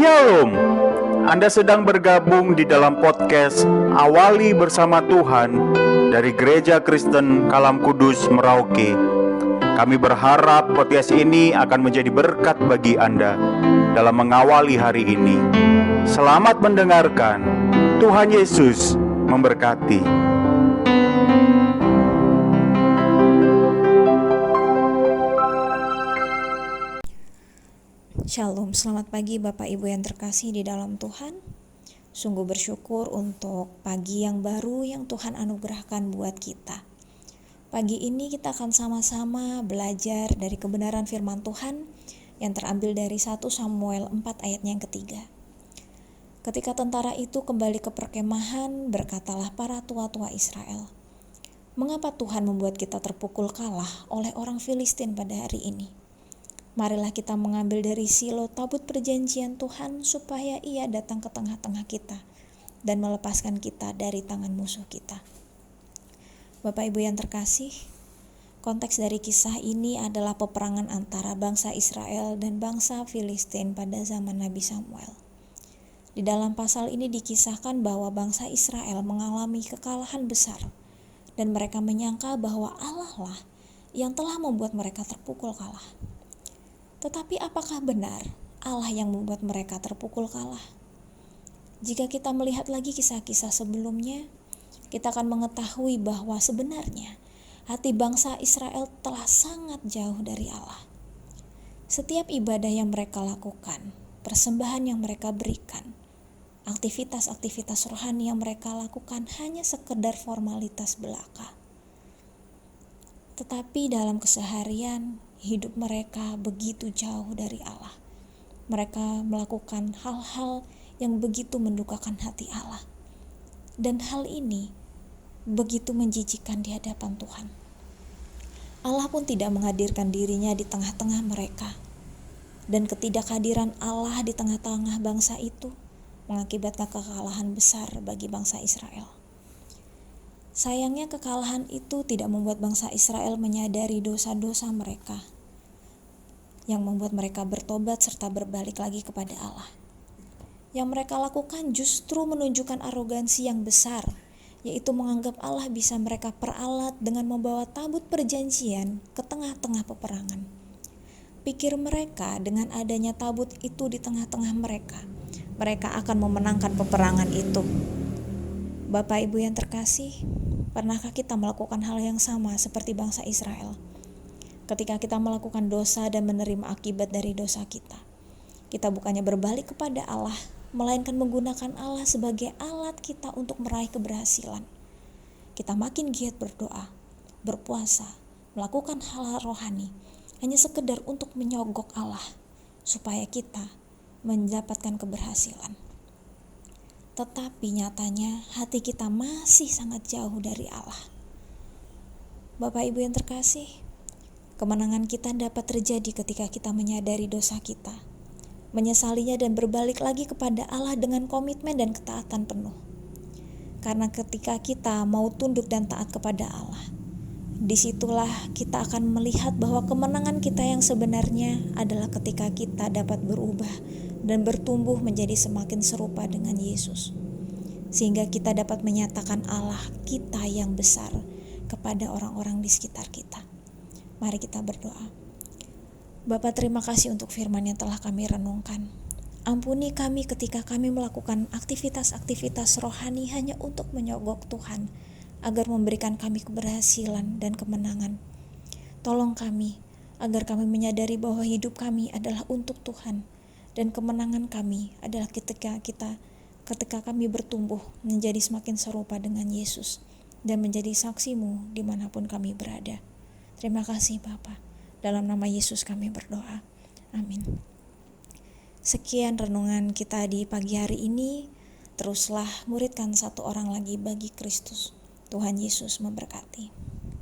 Shalom. Anda sedang bergabung di dalam podcast Awali Bersama Tuhan dari Gereja Kristen Kalam Kudus Merauke. Kami berharap podcast ini akan menjadi berkat bagi Anda dalam mengawali hari ini. Selamat mendengarkan. Tuhan Yesus memberkati. Shalom, selamat pagi Bapak Ibu yang terkasih di dalam Tuhan. Sungguh bersyukur untuk pagi yang baru yang Tuhan anugerahkan buat kita. Pagi ini kita akan sama-sama belajar dari kebenaran firman Tuhan yang terambil dari 1 Samuel 4 ayatnya yang ketiga. Ketika tentara itu kembali ke perkemahan, berkatalah para tua-tua Israel, "Mengapa Tuhan membuat kita terpukul kalah oleh orang Filistin pada hari ini? Marilah kita mengambil dari Silo tabut perjanjian Tuhan supaya ia datang ke tengah-tengah kita dan melepaskan kita dari tangan musuh kita." Bapak Ibu yang terkasih, konteks dari kisah ini adalah peperangan antara bangsa Israel dan bangsa Filistin pada zaman Nabi Samuel. Di dalam pasal ini dikisahkan bahwa bangsa Israel mengalami kekalahan besar dan mereka menyangka bahwa Allah lah yang telah membuat mereka terpukul kalah. Tetapi apakah benar Allah yang membuat mereka terpukul kalah? Jika kita melihat lagi kisah-kisah sebelumnya, kita akan mengetahui bahwa sebenarnya hati bangsa Israel telah sangat jauh dari Allah. Setiap ibadah yang mereka lakukan, persembahan yang mereka berikan, aktivitas-aktivitas rohani yang mereka lakukan hanya sekedar formalitas belaka. Tetapi dalam keseharian, hidup mereka begitu jauh dari Allah. Mereka melakukan hal-hal yang begitu mendukakan hati Allah. Dan hal ini begitu menjijikkan di hadapan Tuhan. Allah pun tidak menghadirkan dirinya di tengah-tengah mereka. Dan ketidakhadiran Allah di tengah-tengah bangsa itu mengakibatkan kekalahan besar bagi bangsa Israel. Sayangnya kekalahan itu tidak membuat bangsa Israel menyadari dosa-dosa mereka, yang membuat mereka bertobat serta berbalik lagi kepada Allah. Yang mereka lakukan justru menunjukkan arogansi yang besar, yaitu menganggap Allah bisa mereka peralat dengan membawa tabut perjanjian ke tengah-tengah peperangan. Pikir mereka dengan adanya tabut itu di tengah-tengah mereka akan memenangkan peperangan itu. Bapak Ibu yang terkasih, pernahkah kita melakukan hal yang sama seperti bangsa Israel? Ketika kita melakukan dosa dan menerima akibat dari dosa kita, kita bukannya berbalik kepada Allah, melainkan menggunakan Allah sebagai alat kita untuk meraih keberhasilan. Kita makin giat berdoa, berpuasa, melakukan hal rohani, hanya sekedar untuk menyogok Allah, supaya kita mendapatkan keberhasilan. Tetapi nyatanya hati kita masih sangat jauh dari Allah. Bapak Ibu yang terkasih, kemenangan kita dapat terjadi ketika kita menyadari dosa kita, menyesalinya dan berbalik lagi kepada Allah dengan komitmen dan ketaatan penuh. Karena ketika kita mau tunduk dan taat kepada Allah, disitulah kita akan melihat bahwa kemenangan kita yang sebenarnya adalah ketika kita dapat berubah dan bertumbuh menjadi semakin serupa dengan Yesus. Sehingga kita dapat menyatakan Allah kita yang besar kepada orang-orang di sekitar kita. Mari kita berdoa. Bapa, terima kasih untuk firman yang telah kami renungkan. Ampuni kami ketika kami melakukan aktivitas-aktivitas rohani hanya untuk menyogok Tuhan, agar memberikan kami keberhasilan dan kemenangan. Tolong kami, agar kami menyadari bahwa hidup kami adalah untuk Tuhan, dan kemenangan kami adalah ketika kami bertumbuh menjadi semakin serupa dengan Yesus, dan menjadi saksi-Mu dimanapun kami berada. Terima kasih Bapa. Dalam nama Yesus kami berdoa. Amin. Sekian renungan kita di pagi hari ini. Teruslah muridkan satu orang lagi bagi Kristus. Tuhan Yesus memberkati.